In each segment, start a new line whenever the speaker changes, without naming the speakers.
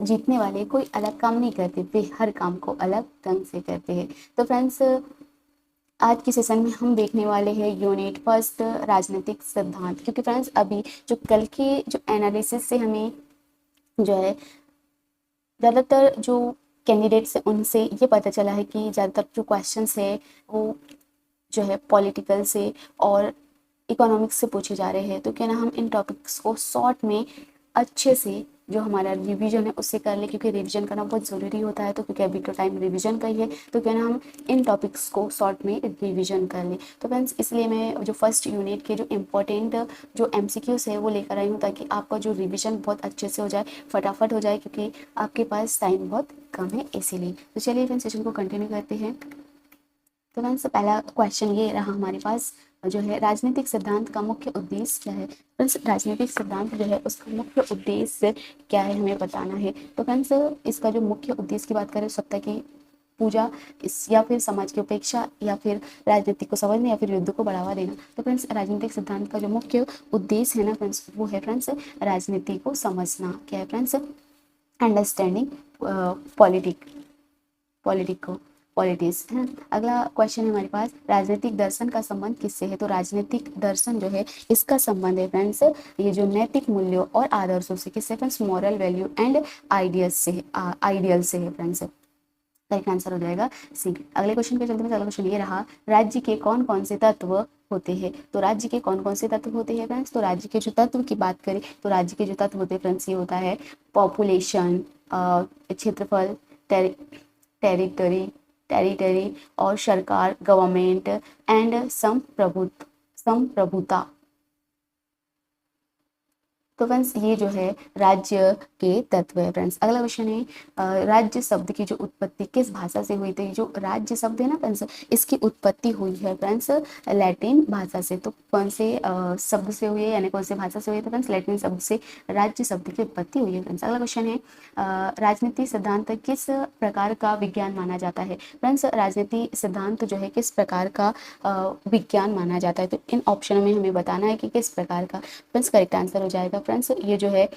जीतने वाले कोई अलग काम नहीं करते, वे हर काम को अलग ढंग से करते हैं। तो फ्रेंड्स, आज के सेशन में हम देखने वाले हैं यूनिट फर्स्ट राजनीतिक सिद्धांत, क्योंकि फ्रेंड्स अभी जो कल के जो एनालिसिस से हमें जो है ज़्यादातर जो कैंडिडेट्स हैं उनसे ये पता चला है कि ज़्यादातर जो क्वेश्चंस है वो जो है पॉलिटिकल से और इकोनॉमिक्स से पूछे जा रहे हैं। तो क्या ना हम इन टॉपिक्स को शॉर्ट में अच्छे से जो हमारा रिवीजन है उससे कर ले, क्योंकि रिवीजन करना बहुत ज़रूरी होता है। तो क्योंकि अभी तो टाइम रिवीजन का ही है, तो क्या ना हम इन टॉपिक्स को शॉर्ट में रिवीजन कर लें। तो फ्रेंड्स, इसलिए मैं जो फर्स्ट यूनिट के जो इम्पोर्टेंट जो एमसीक्यूज है वो लेकर आई हूँ, ताकि आपका जो रिवीजन बहुत अच्छे से हो जाए, फटाफट हो जाए, क्योंकि आपके पास टाइम बहुत कम है इसीलिए। तो चलिए फ्रेंड्स, सेशन को कंटिन्यू करते हैं। तो फ्रेंड्स, पहला क्वेश्चन ये रहा हमारे पास, जो है राजनीतिक सिद्धांत का मुख्य उद्देश्य क्या है। फ्रेंड्स, राजनीतिक सिद्धांत जो है उसका मुख्य उद्देश्य क्या है हमें बताना है। तो फ्रेंड्स, इसका जो मुख्य उद्देश्य की बात करें, सत्ता की पूजा, इस या फिर समाज की उपेक्षा, या फिर राजनीति को समझना, या फिर युद्ध को बढ़ावा देना। तो फ्रेंड्स, राजनीतिक सिद्धांत का जो मुख्य उद्देश्य है ना फ्रेंड्स, वो है फ्रेंड्स राजनीति को समझना। क्या है फ्रेंड्स? अंडरस्टैंडिंग पॉलिटिक को पॉलिटिक्स है। अगला क्वेश्चन है हमारे पास, राजनीतिक दर्शन का संबंध किससे है। तो राजनीतिक दर्शन जो है इसका संबंध है फ्रेंड्स ये जो नैतिक मूल्यों और आदर्शों से, किससे friends? Moral value and ideals से, आइडियल से है फ्रेंड्स। करेक्ट आंसर हो जाएगा सी। अगले क्वेश्चन पे चलते हैं। अगला क्वेश्चन ये रहा, राज्य के कौन कौन से तत्व होते हैं। तो राज्य के कौन कौन से तत्व होते हैं फ्रेंड्स? तो राज्य के जो तत्व की बात करें, तो राज्य के जो तत्व होते हैं फ्रेंड्स, ये होता है पॉपुलेशन, क्षेत्रफल, टेरिटरी टेरिटरी और सरकार, गवर्नमेंट एंड संप्रभुता। तो फ्रेंड्स, ये जो है राज्य के तत्व है फ्रेंड्स। अगला क्वेश्चन है, राज्य शब्द की जो उत्पत्ति किस भाषा से हुई थी। जो राज्य शब्द है ना फ्रेंड्स, इसकी उत्पत्ति हुई है फ्रेंड्स लैटिन भाषा से। तो कौन से शब्द से हुई है, यानी कौन से भाषा से हुई है? तो फ्रेंड्स लैटिन शब्द से राज्य शब्द की उत्पत्ति हुई है फ्रेंड्स। अगला क्वेश्चन है, राजनीति सिद्धांत किस प्रकार का विज्ञान माना जाता है। फ्रेंड्स, राजनीति सिद्धांत जो है किस प्रकार का विज्ञान माना जाता है। तो इन ऑप्शन में हमें बताना है कि किस प्रकार का। फ्रेंड्स, करेक्ट आंसर हो जाएगा फ्रेंड्स, ये जो है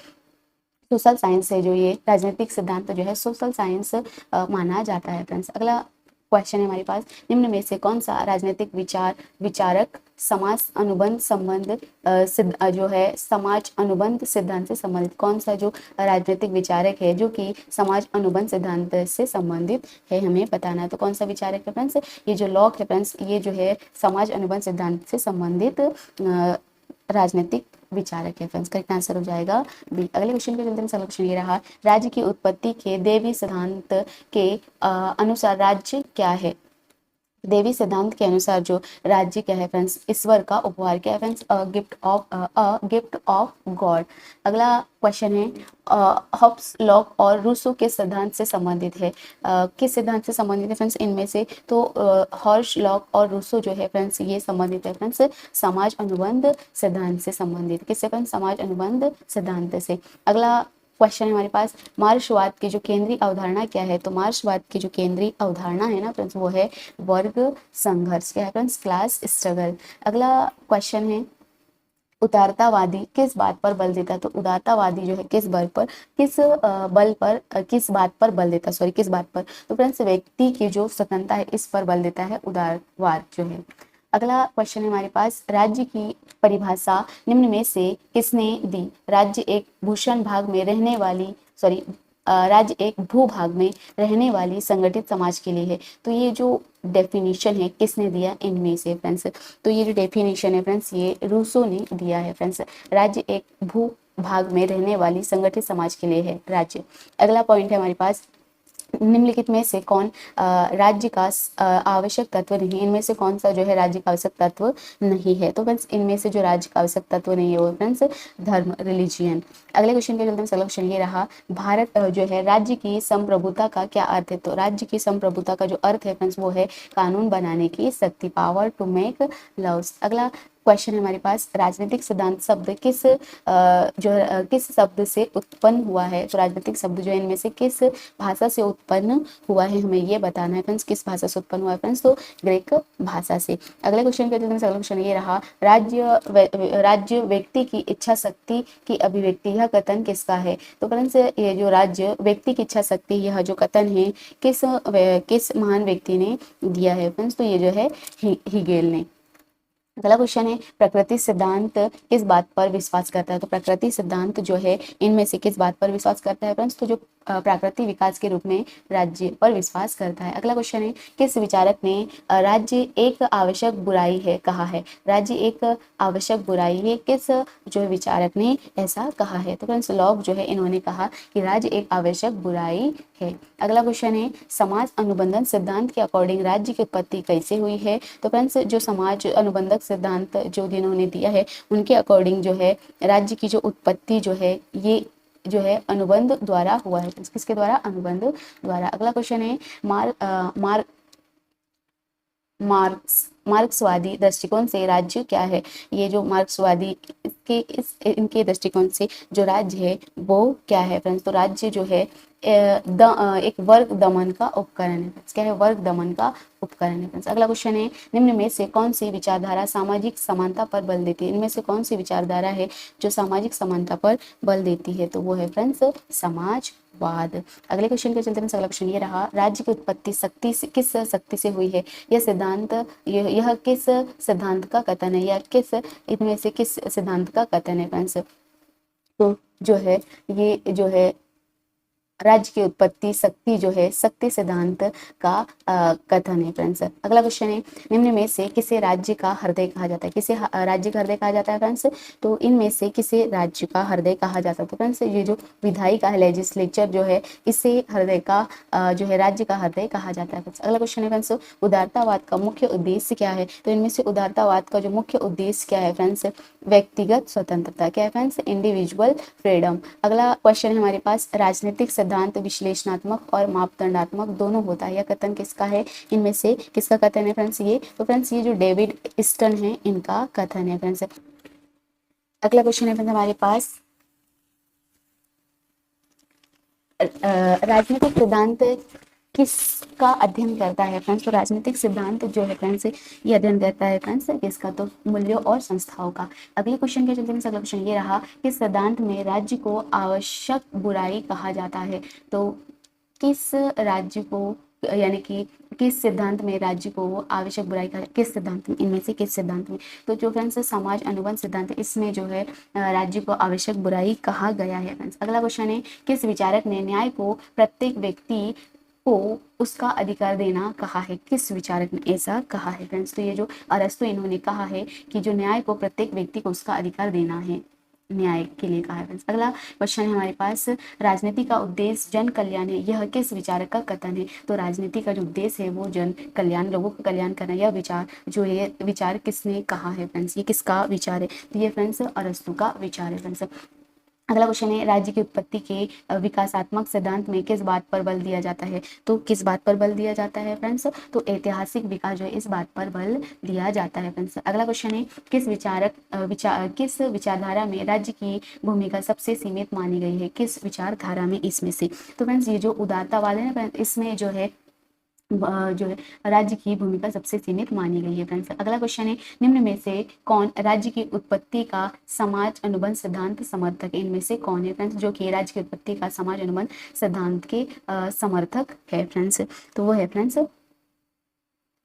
सोशल साइंस है। जो ये राजनीतिक सिद्धांत जो है सोशल साइंस माना जाता है फ्रेंड्स। अगला क्वेश्चन है हमारे पास, निम्न में से कौन सा राजनीतिक विचारक समाज अनुबंध संबंध जो है समाज अनुबंध सिद्धांत से संबंधित, कौन सा जो राजनीतिक विचारक है जो कि समाज अनुबंध सिद्धांत से संबंधित है, हमें बताना है। तो कौन सा विचारक है फ्रेंड्स? ये जो लॉक है फ्रेंड्स, ये जो है समाज अनुबंध सिद्धांत से संबंधित राजनीतिक विचारक है फ्रेंड्स। करेक्ट आंसर हो जाएगा बी। अगले क्वेश्चन पे चलते हैं। अगला क्वेश्चन ये रहा, राज्य की उत्पत्ति के देवी सिद्धांत के अनुसार राज्य क्या है। देवी सिद्धांत के अनुसार जो राज्य क्या है फ्रेंड्स? ईश्वर का उपहार। क्या है फ्रेंड्स? Gift of God. अगला क्वेश्चन है, हॉब्स, लॉक और रूसो के सिद्धांत से संबंधित है। किस सिद्धांत से संबंधित है फ्रेंड्स इनमें से? तो हॉब्स, लॉक और रूसो जो है फ्रेंड्स ये संबंधित है फ्रेंड्स समाज अनुबंध सिद्धांत से संबंधित। किससे फ्रेंड्स? समाज अनुबंध सिद्धांत से। अगला क्वेश्चन है हमारे पास, मार्क्सवाद की जो केंद्रीय अवधारणा क्या है। तो मार्क्सवाद की जो केंद्रीय अवधारणा है ना फ्रेंड्स, वो है वर्ग संघर्ष। क्या है फ्रेंड्स? Class struggle. अगला क्वेश्चन है, उदारतावादी किस बात पर बल देता है। तो उदारतावादी जो है किस बल पर, किस बात पर बल देता है, सॉरी किस बात पर? तो फ्रेंड्स, व्यक्ति की जो स्वतंत्रता है इस पर बल देता है उदारवाद जो है। अगला क्वेश्चन है हमारे पास, राज्य की परिभाषा निम्न में से किसने दी। राज्य एक भूषण भाग में रहने वाली, सॉरी राज्य एक भूभाग में रहने वाली संगठित समाज के लिए है। तो ये जो डेफिनेशन है किसने दिया इनमें से फ्रेंड्स? तो ये जो डेफिनेशन है फ्रेंड्स ये रूसो ने दिया है फ्रेंड्स। राज्य एक भू भाग में रहने वाली संगठित समाज के लिए है राज्य। अगला पॉइंट है हमारे पास, निम्नलिखित में से कौन राज्य का आवश्यक तत्व नहीं। इनमें से कौन सा जो है राज्य का आवश्यक तत्व नहीं है। तो फ्रेंड्स, इनमें से जो राज्य का आवश्यक तत्व नहीं है वो फ्रेंड्स धर्म, रिलीजियन। अगले क्वेश्चन पे चलते हैं। अगला क्वेश्चन ये रहा, भारत जो है राज्य की संप्रभुता का क्या अर्थ है। तो राज्य की संप्रभुता का जो अर्थ है फ्रेंड्स वो है कानून बनाने की शक्ति, पावर टू मेक लॉज। अगला क्वेश्चन है हमारे पास, राजनीतिक सिद्धांत शब्द किस शब्द से उत्पन्न हुआ है। तो राजनीतिक शब्द जो है इनमें से किस भाषा से उत्पन्न हुआ है, हमें ये बताना है फ्रेंड्स, किस भाषा से उत्पन्न हुआ है फ्रेंड्स, तो ग्रीक भाषा से। अगले क्वेश्चन के अगला क्वेश्चन ये रहा, राज्य व्यक्ति की इच्छा शक्ति की अभिव्यक्ति, यह कथन किसका है। तो फ्रेंड्स ये जो राज्य व्यक्ति की इच्छा शक्ति, यह जो कथन है किस महान व्यक्ति ने दिया है फ्रेंड्स, तो ये जो है हीगेल ने। अगला क्वेश्चन है, प्रकृति सिद्धांत किस बात पर विश्वास करता है। तो प्रकृति सिद्धांत जो है इनमें से किस बात पर विश्वास करता है फ्रेंड्स, तो जो प्राकृतिक विकास के रूप में राज्य पर विश्वास करता है। अगला क्वेश्चन है, किस विचारक ने राज्य एक आवश्यक बुराई है कहा है। राज्य एक आवश्यक बुराई है, किस जो है विचारक ने ऐसा कहा है। तो फ्रेंड्स लॉक जो है इन्होंने कहा कि राज्य एक आवश्यक बुराई है। अगला क्वेश्चन है, समाज अनुबंधन सिद्धांत के अकॉर्डिंग राज्य की उत्पत्ति कैसे हुई है। तो फ्रेंड्स जो समाज अनुबंधक सिद्धांत जो जिन्होंने दिया है उनके अकॉर्डिंग जो है राज्य की जो उत्पत्ति जो है ये जो है अनुबंध द्वारा हुआ है। किसके द्वारा, अनुबंध द्वारा। अगला क्वेश्चन है, मार्क्सवादी दृष्टिकोण से राज्य क्या है। ये जो मार्क्सवादी इनके दृष्टिकोण से जो राज्य है वो क्या है फ्रेंड्स, तो राज्य जो है एक वर्ग दमन का उपकरण है। क्या है, वर्ग दमन का उपकरण है फ्रेंड्स। अगला क्वेश्चन है, निम्न में से कौन सी विचारधारा सामाजिक समानता पर बल देती है। इनमें से कौन सी विचारधारा है जो सामाजिक समानता पर बल देती है, तो वो है फ्रेंड्स समाजवाद। अगले क्वेश्चन के चलते हैं, अगला क्वेश्चन ये रहा, राज्य की उत्पत्ति किस शक्ति से हुई है। यह सिद्धांत यह किस सिद्धांत का कथन है, या इनमें से किस सिद्धांत का कथन है फ्रेंड्स, तो जो है ये जो है राज्य की उत्पत्ति शक्ति जो है शक्ति सिद्धांत का कथन है फ्रेंड्स। अगला क्वेश्चन है, निम्न में से किसे राज्य का हृदय कहा जाता है। किसे राज्य का हृदय कहा जाता है फ्रेंड्स, तो इनमें से किसे राज्य का हृदय कहा जाता है। तो फ्रेंड्स ये जो विधायी का लेजिस्लेचर जो है इसे हृदय का जो है राज्य का हृदय कहा जाता है फ्रेंड्स। अगला क्वेश्चन है फ्रेंड्स, उदारतावाद का मुख्य उद्देश्य क्या है। तो इनमें से उदारतावाद का जो मुख्य उद्देश्य क्या है फ्रेंड्स, व्यक्तिगत स्वतंत्रता। क्या है फ्रेंड्स, इंडिविजुअल फ्रीडम। अगला क्वेश्चन है हमारे पास, राजनीतिक सिद्धांत विश्लेषणात्मक और मापदंडात्मक दोनों होता है, यह कथन किसका है। इनमें से किसका कथन है फ्रेंड्स, ये तो फ्रेंड्स ये जो डेविड ईस्टन है इनका कथन है फ्रेंड्स। अगला क्वेश्चन है फ्रेंड्स हमारे पास, राजनीतिक सिद्धांत किसका अध्ययन करता है फ्रेंड्स। तो राजनीतिक सिद्धांत जो है फ्रेंड्स ये अध्ययन करता है फ्रेंड्स किसका, तो मूल्यों और संस्थाओं का। अगले क्वेश्चन के चलते हैं, अगला क्वेश्चन ये रहा, किस सिद्धांत में राज्य को आवश्यक बुराई कहा जाता है। तो किस राज्य को यानी कि किस सिद्धांत में राज्य को आवश्यक बुराई का, किस सिद्धांत में, इनमें से किस सिद्धांत में, तो जो फ्रेंड्स समाज अनुबंध सिद्धांत इसमें जो है राज्य को आवश्यक बुराई कहा गया है फ्रेंड्स। अगला क्वेश्चन है, किस विचारक ने न्याय को प्रत्येक व्यक्ति को उसका अधिकार देना कहा है। किस विचारक ने ऐसा कहा है फ्रेंड्स, तो ये जो अरस्तु इन्होंने कहा है कि जो न्याय को प्रत्येक व्यक्ति को उसका अधिकार देना है, न्याय के लिए कहा है फ्रेंड्स। अगला क्वेश्चन है हमारे पास, राजनीति का उद्देश्य जन कल्याण है, यह किस विचारक का कथन है। तो राजनीति का जो उद्देश्य है वो जन कल्याण, लोगों का कल्याण करना, यह विचार जो है विचार किसने कहा है फ्रेंड्स, ये किसका विचार है, तो ये फ्रेंड्स अरस्तु का विचार है फ्रेंड्स। अगला क्वेश्चन है, राज्य की उत्पत्ति के विकासात्मक सिद्धांत में किस बात पर बल दिया जाता है। तो किस बात पर बल दिया जाता है फ्रेंड्स, तो ऐतिहासिक विकास जो है इस बात पर बल दिया जाता है फ्रेंड्स। अगला क्वेश्चन है, किस विचारधारा में राज्य की भूमिका सबसे सीमित मानी गई है। किस विचारधारा में, इसमें से, तो फ्रेंड्स ये जो उदारतावाद है ना इसमें जो है राज्य की भूमिका सबसे सीमित मानी गई है फ्रेंड्स। अगला क्वेश्चन है, निम्न में से कौन राज्य की उत्पत्ति का समाज अनुबंध सिद्धांत समर्थक है। इनमें से कौन है फ्रेंड्स जो कि राज्य की उत्पत्ति का समाज अनुबंध सिद्धांत के समर्थक है फ्रेंड्स, तो वो है फ्रेंड्स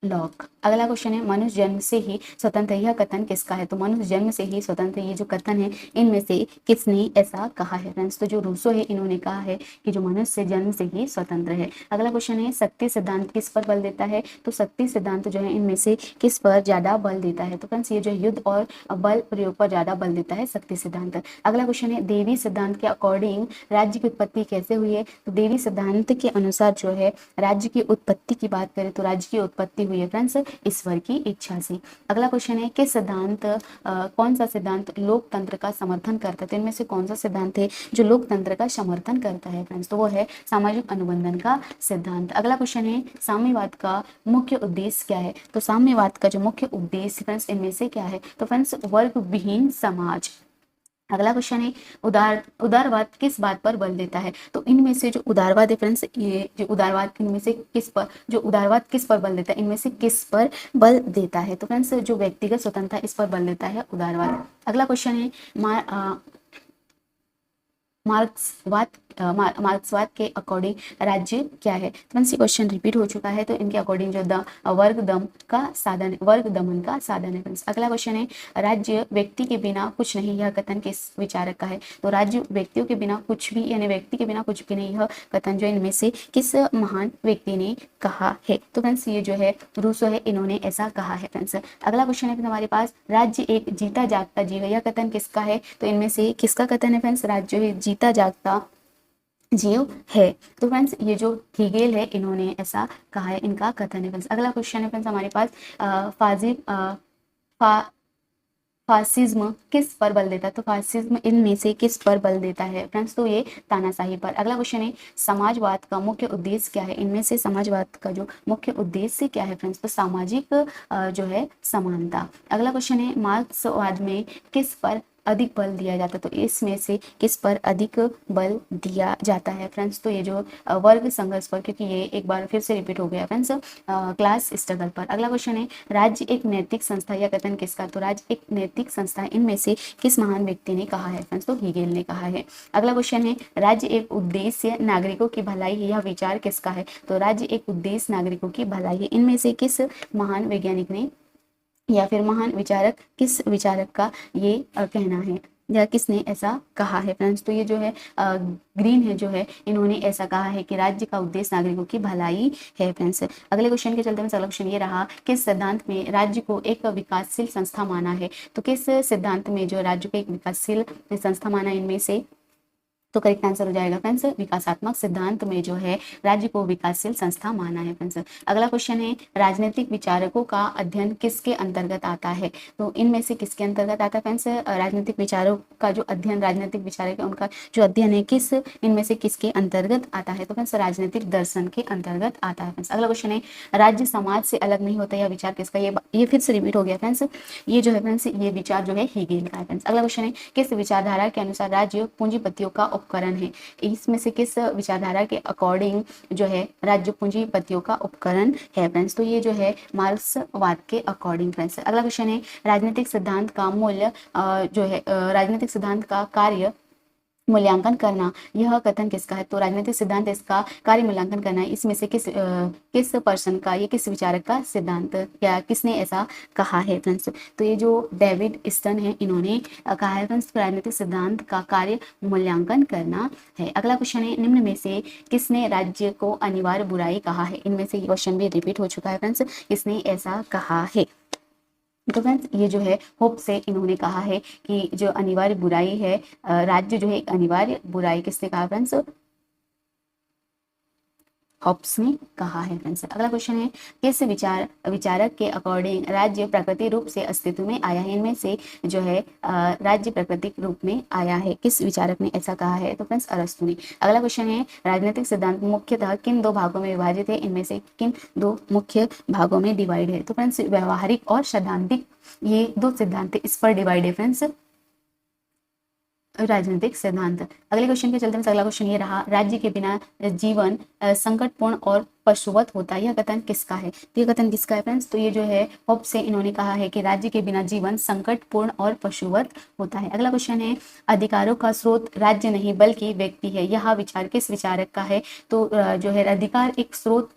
लॉक। अगला क्वेश्चन है, मनुष्य जन्म से ही स्वतंत्र, यह कथन किसका है। तो मनुष्य जन्म से ही स्वतंत्र, ये जो कथन है इनमें से किसने ऐसा कहा है फ्रेंड्स, तो जो रूसो है इन्होंने कहा है कि जो मनुष्य जन्म से ही स्वतंत्र है। अगला क्वेश्चन है, शक्ति सिद्धांत किस पर बल देता है। तो शक्ति सिद्धांत जो है इनमें से किस पर ज्यादा बल देता है। तो फ्रेंड्स ये जो युद्ध और बल प्रयोग पर ज्यादा बल देता है शक्ति सिद्धांत। अगला क्वेश्चन है, देवी सिद्धांत के अकॉर्डिंग राज्य की उत्पत्ति कैसे हुई है। तो देवी सिद्धांत के अनुसार जो है राज्य की उत्पत्ति की बात करें तो राज्य की उत्पत्ति हुई है फ्रेंड्स, ईश्वर की इच्छा से। अगला क्वेश्चन है किस सिद्धांत कौन सा सिद्धांत लोकतंत्र का समर्थन करता है? तो इनमें से कौन सा सिद्धांत है जो लोकतंत्र का समर्थन करता है फ्रेंड्स? तो वो है सामाजिक अनुबंधन का सिद्धांत। अगला क्वेश्चन है साम्यवाद का मुख्य उद्देश्य क्या है? तो साम्यवाद का जो मुख्य उद्देश्य फ्रेंड्स इनमें से क्या है? तो फ्रेंड्स वर्ग विहीन समाज। अगला क्वेश्चन है उदारवाद किस बात पर बल देता है? तो इनमें से जो उदारवाद है फ्रेंड्स, ये जो उदारवाद इनमें से किस पर जो उदारवाद किस पर बल देता है? इनमें से किस पर बल देता है? तो फ्रेंड्स जो व्यक्तिगत स्वतंत्रता है इस पर बल देता है उदारवाद। अगला क्वेश्चन है मार्क्सवाद के अकॉर्डिंग राज्य क्या है? फ्रेंड्स ये क्वेश्चन रिपीट हो चुका है, तो इनके अकॉर्डिंग जो वर्ग दमन का साधन है फ्रेंड्स। अगला क्वेश्चन है राज्य व्यक्ति के बिना कुछ नहीं, यह कथन किस विचारक का है? तो राज्य व्यक्तियों के बिना कुछ भी यानी व्यक्ति के बिना कुछ भी नहीं, यह कथन जो इनमें से किस महान व्यक्ति ने कहा है? तो फ्रेंड्स ये जो है रूसो है, इन्होंने ऐसा कहा है फ्रेंड्स। अगला क्वेश्चन है हमारे पास राज्य एक जीता जागता जीव है, यह कथन किसका है? तो इनमें से किसका कथन है फ्रेंड्स? राज्य जो है जीता जागता जीव है। तो फ्रेंड्स ये जो हीगेल है इन्होंने ऐसा कहा है, इनका कथन है फ्रेंड्स। अगला क्वेश्चन है फ्रेंड्स हमारे पास फासिज्म किस पर बल देता है? तो फासिज्म इनमें से किस पर बल देता है फ्रेंड्स? तो ये तानाशाही पर। अगला क्वेश्चन है समाजवाद का मुख्य उद्देश्य क्या है? इनमें से समाजवाद का जो मुख्य उद्देश्य क्या है फ्रेंड्स? तो सामाजिक जो है समानता। अगला क्वेश्चन है मार्क्सवाद में किस पर अधिक बल दिया जाता है? तो इसमें से किस पर अधिक बल दिया जाता है फ्रेंड्स? तो ये जो वर्ग संघर्ष पर, क्योंकि ये एक बार फिर से रिपीट हो गया फ्रेंड्स, क्लास स्ट्रगल पर। अगला क्वेश्चन है राज्य एक नैतिक संस्था, या कथन किसका? तो राज्य एक नैतिक संस्था इनमें से किस महान व्यक्ति ने कहा है फ्रेंड्स? तो हीगेल ने कहा है। अगला क्वेश्चन है राज्य एक उद्देश्य नागरिकों की भलाई है, यह विचार किसका है? तो राज्य एक उद्देश्य नागरिकों की भलाई है, इनमें से किस महान वैज्ञानिक ने या फिर महान विचारक किस विचारक का ये कहना है या किसने ऐसा कहा है फ्रेंड्स? तो ये जो है ग्रीन है जो है, इन्होंने ऐसा कहा है कि राज्य का उद्देश्य नागरिकों की भलाई है फ्रेंड्स। अगले क्वेश्चन के चलते में अगला क्वेश्चन ये रहा किस सिद्धांत में राज्य को एक विकासशील संस्था माना है? तो किस सिद्धांत में जो राज्य को एक विकासशील संस्था माना, इनमें से? तो करेक्ट आंसर हो जाएगा फ्रेंड्स विकासात्मक सिद्धांत में जो है राज्य को विकासशील संस्था माना है फ्रेंड्स। अगला क्वेश्चन है राजनीतिक विचारकों का अध्ययन किसके अंतर्गत आता है? तो इनमें से किसके अंतर्गत आता है फ्रेंड्स? राजनीतिक विचारों का जो अध्ययन, राजनीतिक विचारक है उनका जो अध्ययन है किस इनमें से किसके अंतर्गत आता है? तो फ्रेंड्स राजनीतिक दर्शन के अंतर्गत आता है फ्रेंड्स। अगला क्वेश्चन है राज्य समाज से अलग नहीं होता, यह विचार किसका? ये फिर से रिपीट हो गया फ्रेंड्स, ये जो है फ्रेंड्स ये विचार जो है हीगेल का है फ्रेंड्स। अगला क्वेश्चन है किस विचारधारा के अनुसार राज्य पूंजीपतियों का उपकरण है? इसमें से किस विचारधारा के अकॉर्डिंग जो है राज्य पूंजीपतियों का उपकरण है फ्रेंड्स? तो ये जो है मार्क्सवाद के अकॉर्डिंग फ्रेंड्स। अगला क्वेश्चन है राजनीतिक सिद्धांत का मूल्य जो है राजनीतिक सिद्धांत का कार्य मूल्यांकन करना, यह कथन किसका है? तो राजनीतिक सिद्धांत इसका कार्य मूल्यांकन करना है, इसमें से किस पर्सन का, ये किस विचारक का सिद्धांत या किसने ऐसा कहा है फ्रेंड्स? तो ये जो डेविड स्टर्न है इन्होंने कहा है फ्रेंड्स राजनीतिक सिद्धांत का कार्य मूल्यांकन करना है। अगला क्वेश्चन है निम्न में से किसने राज्य को अनिवार्य बुराई कहा है? इनमें से ये क्वेश्चन भी रिपीट हो चुका है फ्रेंड्स, किसने ऐसा कहा है? तो फ्रेंड्स ये जो है होप से इन्होंने कहा है कि जो अनिवार्य बुराई है राज्य जो है एक अनिवार्य बुराई, किसने कहा फ्रेंड्स? हॉब्स ने कहा है फ्रेंड्स। अगला क्वेश्चन है किस विचारक के अकॉर्डिंग राज्य प्राकृतिक रूप से अस्तित्व में आया है? इनमें से जो है राज्य प्राकृतिक रूप में आया है, किस विचारक ने ऐसा कहा है? तो फ्रेंड्स अरस्तु ने। अगला क्वेश्चन है राजनीतिक सिद्धांत मुख्यतः किन दो भागों में विभाजित है? इनमें से किन दो मुख्य भागों में डिवाइड है? तो फ्रेंड्स व्यवहारिक और सैद्धांतिक, ये दो सिद्धांत इस पर डिवाइड है फ्रेंड्स राजनीतिक सिद्धांत। अगले क्वेश्चन के चलते हैं अगला क्वेश्चन ये रहा राज्य के बिना जीवन संकटपूर्ण और पशुवत होता है, यह कथन किसका है? तो यह कथन किसका है फ्रेंड्स? तो ये जो है होप से इन्होंने कहा है कि राज्य के बिना जीवन संकटपूर्ण और पशुवत होता है। अगला क्वेश्चन है अधिकारों का स्रोत राज्य नहीं बल्कि व्यक्ति है, यह विचार किस विचारक का है? तो जो है अधिकार एक स्रोत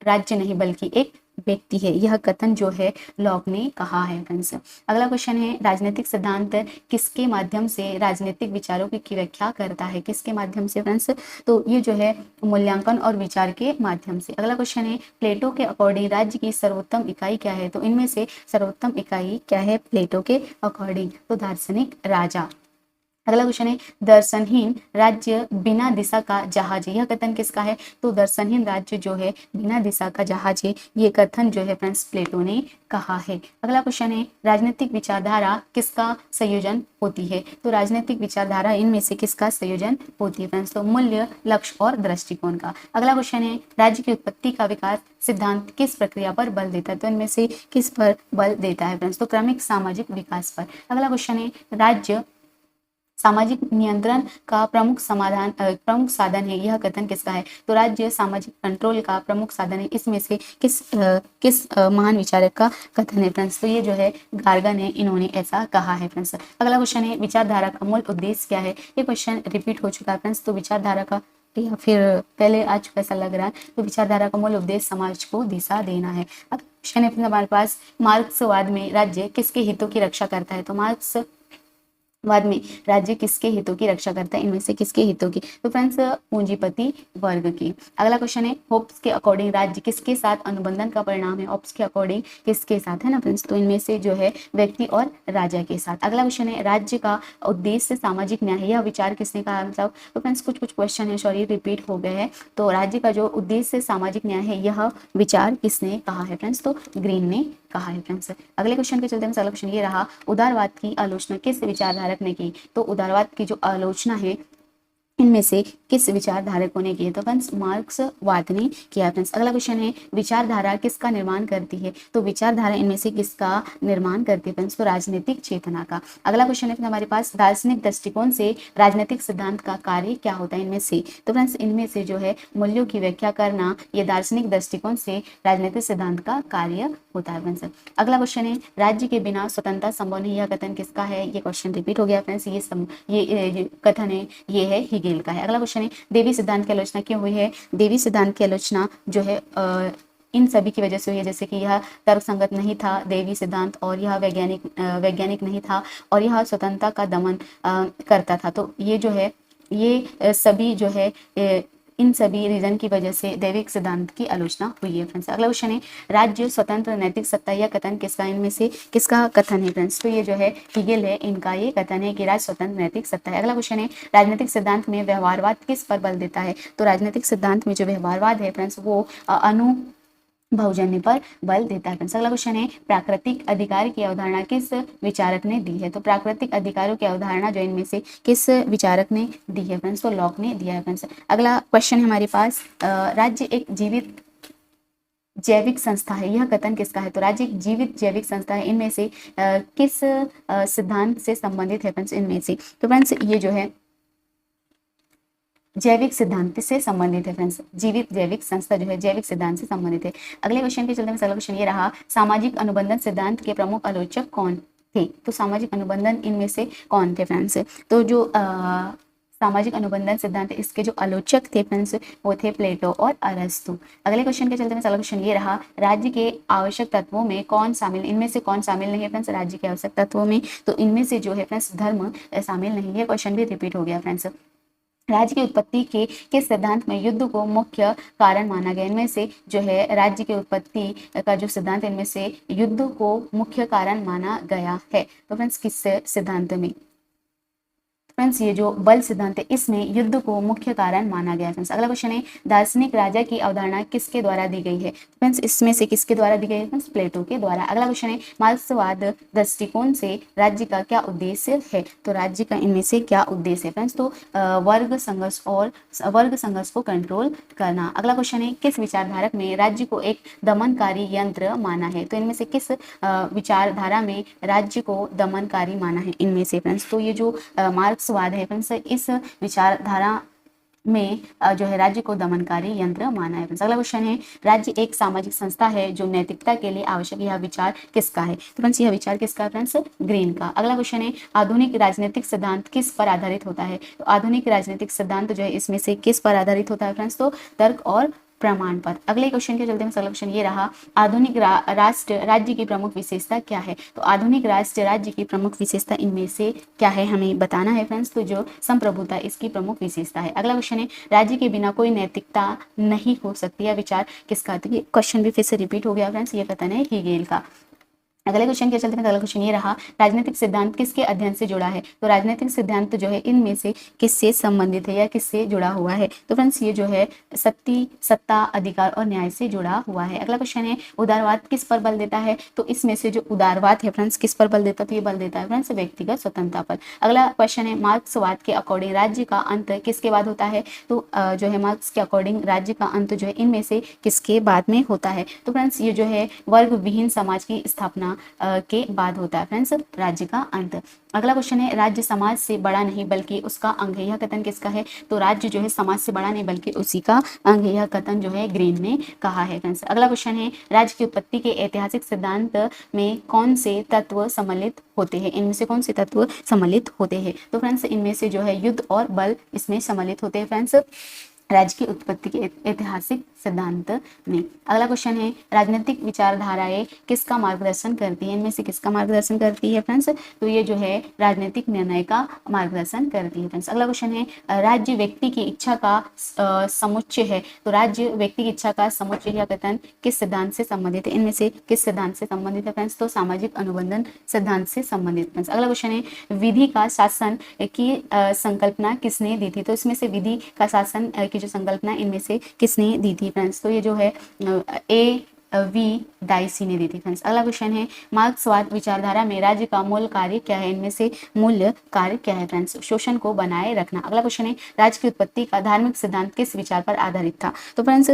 राज्य नहीं बल्कि एक व्यक्ति है, यह कथन जो है लॉक ने कहा है फ्रेंड्स। अगला क्वेश्चन है राजनीतिक सिद्धांत किसके माध्यम से राजनीतिक विचारों की व्याख्या करता है? किसके माध्यम से फ्रेंड्स? तो ये जो है मूल्यांकन और विचार के माध्यम से। अगला क्वेश्चन है प्लेटो के अकॉर्डिंग राज्य की सर्वोत्तम इकाई क्या है? तो इनमें से सर्वोत्तम इकाई क्या है प्लेटो के अकॉर्डिंग? तो दार्शनिक राजा। अगला क्वेश्चन है दर्शनहीन राज्य बिना दिशा का जहाज है, यह कथन किसका है? तो दर्शनहीन राज्य जो है बिना दिशा का जहाज है, ये कथन जो है फ्रेंड्स प्लेटो ने कहा है। अगला क्वेश्चन है राजनीतिक विचारधारा किसका संयोजन होती है? तो राजनीतिक विचारधारा इनमें से किसका संयोजन होती है फ्रेंड्स? तो मूल्य, लक्ष्य और दृष्टिकोण का। अगला क्वेश्चन है राज्य की उत्पत्ति का विकास सिद्धांत किस प्रक्रिया पर बल देता है? तो इनमें से किस पर बल देता है फ्रेंड्स? तो क्रमिक सामाजिक विकास पर। अगला क्वेश्चन है राज्य सामाजिक नियंत्रण का प्रमुख प्रमुख साधन है, यह कथन किसका है? तो राज्य सामाजिक कंट्रोल का प्रमुख साधन है, इसमें से किस महान विचारक का कथन है फ्रेंड्स? तो ये जो है गार्गन है, इन्होंने ऐसा कहा है फ्रेंड्स। अगला क्वेश्चन है विचारधारा का मूल उद्देश्य क्या है? ये क्वेश्चन रिपीट हो चुका है फ्रेंड्स। तो विचारधारा का या फिर पहले आ चुका ऐसा लग रहा है, तो विचारधारा का मूल उद्देश्य समाज को दिशा देना है। अब क्वेश्चन है हमारे पास मार्क्सवाद में राज्य किसके हितों की रक्षा करता है? तो मार्क्सवाद में राज्य किसके हितों की रक्षा करता है? इनमें से किसके हितों की? तो फ्रेंड्स पूंजीपति वर्ग की। अगला क्वेश्चन है होब्स के अकॉर्डिंग राज्य किसके साथ अनुबंधन का परिणाम है? होब्स के अकॉर्डिंग किसके साथ है ना फ्रेंड्स? तो इनमें से जो है व्यक्ति और राजा के साथ। अगला क्वेश्चन है राज्य का उद्देश्य सामाजिक न्याय है, यह विचार किसने कहा? मतलब तो फ्रेंड्स कुछ क्वेश्चन है सॉरी रिपीट हो गए हैं। तो राज्य का जो उद्देश्य सामाजिक न्याय है, यह विचार किसने कहा है फ्रेंड्स? तो ग्रीन ने कहा है फ्रेंड्स। अगले क्वेश्चन के चलते हैं, अगला क्वेश्चन ये रहा उदारवाद की आलोचना किस विचारधारक ने की? तो उदारवाद की जो आलोचना है इनमें से किस विचारधारकों ने किया? तो फ्रेंड्स मार्क्सवाद ने किया फ्रेंड्स। अगला क्वेश्चन है विचारधारा किसका निर्माण करती है? तो विचारधारा इनमें से किसका निर्माण करती है फ्रेंड्स? तो राजनीतिक चेतना का। अगला क्वेश्चन है हमारे पास दार्शनिक दृष्टिकोण से राजनीतिक सिद्धांत का कार्य क्या होता है? इनमें से तो फ्रेंड्स इनमें से जो है मूल्यों की व्याख्या करना, ये दार्शनिक दृष्टिकोण से राजनीतिक सिद्धांत का कार्य होता है फ्रेंड्स। अगला क्वेश्चन है राज्य के बिना स्वतंत्रता संभव नहीं, यह कथन किसका है? ये क्वेश्चन रिपीट हो गया फ्रेंड्स। ये कथन है, ये है हेगेल का है। अगला क्वेश्चन है देवी सिद्धांत की आलोचना क्यों हुई है? देवी सिद्धांत की आलोचना जो है इन सभी की वजह से हुई है, जैसे कि यह तर्कसंगत नहीं था देवी सिद्धांत, और यह वैज्ञानिक नहीं था, और यह स्वतंत्रता का दमन करता था। तो ये जो है ये सभी जो है इन सभी रीजन की वजह से दैविक सिद्धांत की आलोचना हुई है फ्रेंड्स। अगला क्वेश्चन है राज्य स्वतंत्र नैतिक सत्ता, यह कथन किसका? इनमें से किसका कथन है फ्रेंड्स? तो ये जो है हेगेल है, इनका ये कथन है कि राज्य स्वतंत्र नैतिक सत्ता है। अगला क्वेश्चन है राजनीतिक सिद्धांत में व्यवहारवाद किस पर बल देता है? तो राजनीतिक सिद्धांत में जो व्यवहारवाद है फ्रेंड्स वो बहुजन्य पर बल देता है फ्रेंड्स। अगला क्वेश्चन है प्राकृतिक अधिकार की अवधारणा किस विचारक ने दी है? तो प्राकृतिक अधिकारों की अवधारणा जो इनमें से किस विचारक ने दी है फ्रेंड्स? तो लॉक ने दिया है फ्रेंड्स। अगला क्वेश्चन है हमारे पास राज्य एक जीवित जैविक संस्था है, यह कथन किसका है? तो राज्य एक जीवित जैविक संस्था है, इनमें से किस सिद्धांत से संबंधित है फ्रेंड्स? इनमें से तो फ्रेंड्स ये जो है जैविक सिद्धांत से संबंधित है फ्रेंड्स। जीवित जैविक संस्था जो है जैविक सिद्धांत से संबंधित है। अगले क्वेश्चन के चलते में अगला क्वेश्चन ये रहा सामाजिक अनुबंधन सिद्धांत के प्रमुख आलोचक कौन थे? तो सामाजिक अनुबंधन इनमें से कौन थे फ्रेंड्स? तो जो सामाजिक अनुबंधन सिद्धांत इसके जो आलोचक थे फ्रेंड्स वो थे प्लेटो और अरस्तु। अगले क्वेश्चन के चलते में अगला क्वेश्चन ये रहा राज्य के आवश्यक तत्वों में कौन शामिल, इनमें से कौन शामिल नहीं है फ्रेंड्स राज्य के आवश्यक तत्वों में? तो इनमें से जो है फ्रेंड्स धर्म शामिल नहीं है। क्वेश्चन भी रिपीट हो गया फ्रेंड्स। राज्य की उत्पत्ति के किस सिद्धांत में युद्ध को मुख्य कारण माना गया? इनमें से जो है राज्य की उत्पत्ति का जो सिद्धांत इनमें से युद्ध को मुख्य कारण माना गया है। तो फ्रेंड्स किस सिद्धांत में? फ्रेंड्स ये जो बल सिद्धांत है इसमें युद्ध को मुख्य कारण माना गया है फ्रेंड्स। अगला क्वेश्चन है दार्शनिक राजा की अवधारणा किसके द्वारा दी गई है? फ्रेंड्स इसमें से किसके द्वारा दी गई है फ्रेंड्स? प्लेटो के द्वारा। अगला क्वेश्चन है मार्क्सवाद दृष्टिकोण से राज्य का क्या उद्देश्य है? तो राज्य का इनमें से क्या उद्देश्य है फ्रेंड्स? तो वर्ग संघर्ष को कंट्रोल करना। अगला क्वेश्चन है किस विचारधारक ने राज्य को एक दमनकारी यंत्र माना है? तो इनमें से किस विचारधारा में राज्य को दमनकारी माना है? इनमें से फ्रेंड्स तो ये जो मार्क्सवाद है फ्रेंड्स इस विचारधारा में जो है राज्य को दमनकारी यंत्र माना है। अगला क्वेश्चन है राज्य एक सामाजिक संस्था है जो नैतिकता के लिए आवश्यक, यह विचार किसका है? तो फ्रेंड्स यह विचार किसका है फ्रेंड्स? ग्रीन का। अगला क्वेश्चन है आधुनिक राजनीतिक सिद्धांत किस पर आधारित होता है? तो आधुनिक राजनीतिक सिद्धांत जो है इसमें से किस पर आधारित होता है फ्रेंड्स? तो तर्क और प्रमाण पर। अगले क्वेश्चन के चलते में अगला क्वेश्चन ये रहा आधुनिक राष्ट्र राज्य की प्रमुख विशेषता क्या है? तो आधुनिक राष्ट्र राज्य की प्रमुख विशेषता इनमें से क्या है हमें बताना है फ्रेंड्स। तो जो संप्रभुता इसकी प्रमुख विशेषता है। अगला क्वेश्चन है राज्य के बिना कोई नैतिकता नहीं हो सकती, यह विचार किसका? तो ये क्वेश्चन भी फिर से रिपीट हो गया फ्रेंड्स, ये कथन है हेगेल का। अगले क्वेश्चन के चलते हैं। अगला क्वेश्चन ये रहा, राजनीतिक सिद्धांत किसके अध्ययन से जुड़ा है? तो राजनीतिक सिद्धांत जो है इनमें से किससे संबंधित है या किससे जुड़ा हुआ है? तो फ्रेंड्स ये जो है सत्ता, अधिकार और न्याय से जुड़ा हुआ है। अगला क्वेश्चन है, उदारवाद किस पर बल देता है? तो इसमें से जो उदारवाद है फ्रेंड्स किस पर बल देता है? तो ये बल देता है फ्रेंड्स व्यक्तिगत स्वतंत्रता पर। अगला क्वेश्चन है, मार्क्सवाद के अकॉर्डिंग राज्य का अंत किसके बाद होता है? तो जो है मार्क्स के अकॉर्डिंग राज्य का अंत जो है इनमें से किसके बाद में होता है? तो फ्रेंड्स ये जो है वर्ग विहीन समाज की स्थापना के बाद होता है फ्रेंड्स राज्य का अंत। अगला क्वेश्चन है, राज्य समाज से बड़ा नहीं बल्कि उसका अंग है, यह कथन किसका है? तो राज्य जो है समाज से बड़ा नहीं बल्कि उसी का अंग है, यह कथन जो है ग्रीन ने कहा है फ्रेंड्स। अगला क्वेश्चन है, राज्य की उत्पत्ति के ऐतिहासिक सिद्धांत में कौन से तत्व सम्मिलित होते हैं? इनमें से कौन से तत्व सम्मिलित होते हैं? तो फ्रेंड्स इनमें से जो है युद्ध और बल इसमें सम्मिलित होते हैं फ्रेंड्स राज्य की उत्पत्ति के ऐतिहासिक सिद्धांत में। अगला क्वेश्चन है, राजनीतिक विचारधाराएं किसका मार्गदर्शन करती है? इनमें से किसका मार्गदर्शन करती है फ्रेंड्स? तो ये जो है राजनीतिक निर्णय का मार्गदर्शन करती है फ्रेंड्स। अगला क्वेश्चन है, राज्य व्यक्ति की इच्छा का समुच्चय है। तो राज्य व्यक्ति की इच्छा का समुच्चय या कथन किस सिद्धांत से संबंधित है? इनमें से किस सिद्धांत से संबंधित है फ्रेंड्स? तो सामाजिक अनुबंधन सिद्धांत से संबंधित फ्रेंड्स। अगला क्वेश्चन है, विधि का शासन की संकल्पना किसने दी थी? तो इसमें से विधि का शासन की जो संकल्पना इनमें से किसने दी थी फ्रेंड्स? तो ये जो है वी डाइसी ने दी थी फ्रेंड्स। अगला क्वेश्चन है, मार्क्सवाद विचारधारा में राज्य का मूल कार्य क्या है? इनमें से मूल कार्य क्या है फ्रेंड्स? शोषण को बनाए रखना। अगला क्वेश्चन है, राज्य की उत्पत्ति का धार्मिक सिद्धांत किस विचार पर आधारित था? तो फ्रेंड्स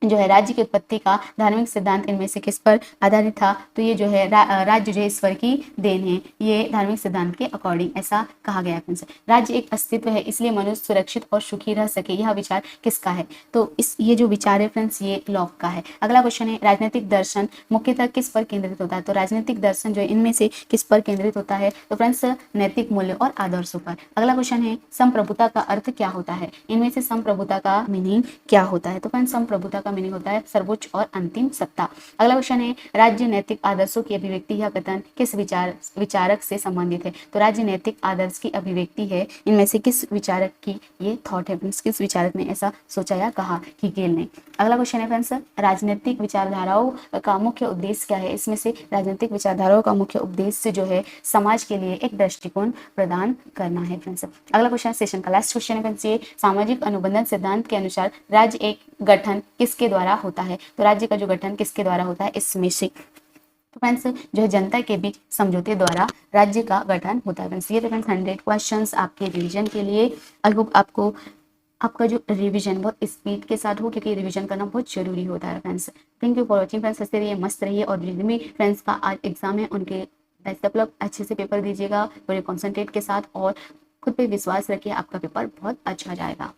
जो है राज्य की उत्पत्ति का धार्मिक सिद्धांत इनमें से किस पर आधारित था? तो ये जो है राज्य जो है ईश्वर की देन है, ये धार्मिक सिद्धांत के अकॉर्डिंग ऐसा कहा गया है। राज्य एक अस्तित्व है इसलिए मनुष्य सुरक्षित और सुखी रह सके, यह विचार किसका है? तो ये जो विचार है फ्रेंड्स ये लॉक का है। अगला क्वेश्चन है, राजनीतिक दर्शन मुख्यतः किस पर केंद्रित होता है? तो राजनीतिक दर्शन जो है इनमें से किस पर केंद्रित होता है? तो फ्रेंड्स नैतिक मूल्य और आदर्शों पर। अगला क्वेश्चन है, संप्रभुता का अर्थ क्या होता है? इनमें से संप्रभुता का मीनिंग क्या होता है? तो फ्रेंड्स संप्रभुता का मीनिंग होता है सर्वोच्च और अंतिम सत्ता। अगला क्वेश्चन है, राज्य नैतिक आदर्शों की अभिव्यक्ति या कथन किस विचारक से संबंधित है? तो राज्य नैतिक आदर्श की अभिव्यक्ति है, इनमें से किस विचारक की ये थॉट है फ्रेंड्स? किस विचारक ने ऐसा सोचा या कहा? हीगेल ने। अगला क्वेश्चन है फ्रेंड्स, राजनीतिक विचारधाराओं का मुख्य उद्देश्य क्या है? इसमें से राजनीतिक विचारधाराओं का मुख्य उद्देश्य जो है समाज के लिए एक दृष्टिकोण प्रदान करना है फ्रेंड्स। अगला क्वेश्चन सेशन का लास्ट क्वेश्चन है फ्रेंड्स, ये सामाजिक अनुबंधन सिद्धांत के अनुसार राज्य एक गठन किसके द्वारा होता है? तो राज्य का जो गठन किसके द्वारा होता है? इसमें से तो फ्रेंड्स जो है जनता के बीच समझौते द्वारा राज्य का गठन होता है फ्रेंड्स। ये तो फ्रेंड्स 100 क्वेश्चंस आपके रिवीजन के लिए। आई होप आपको आपका जो रिवीजन बहुत स्पीड के साथ हो, क्योंकि रिवीजन करना बहुत जरूरी होता है friends. Thank you for watching friends. हंसते रहिए, मस्त रहिए, और जितने फ्रेंड्स का आज एग्जाम है उनके बेस्ट ऑफ लक, अच्छे से पेपर दीजिएगा पूरे कॉन्सेंट्रेट के साथ, और खुद पे विश्वास रखिए, आपका पेपर बहुत अच्छा जाएगा।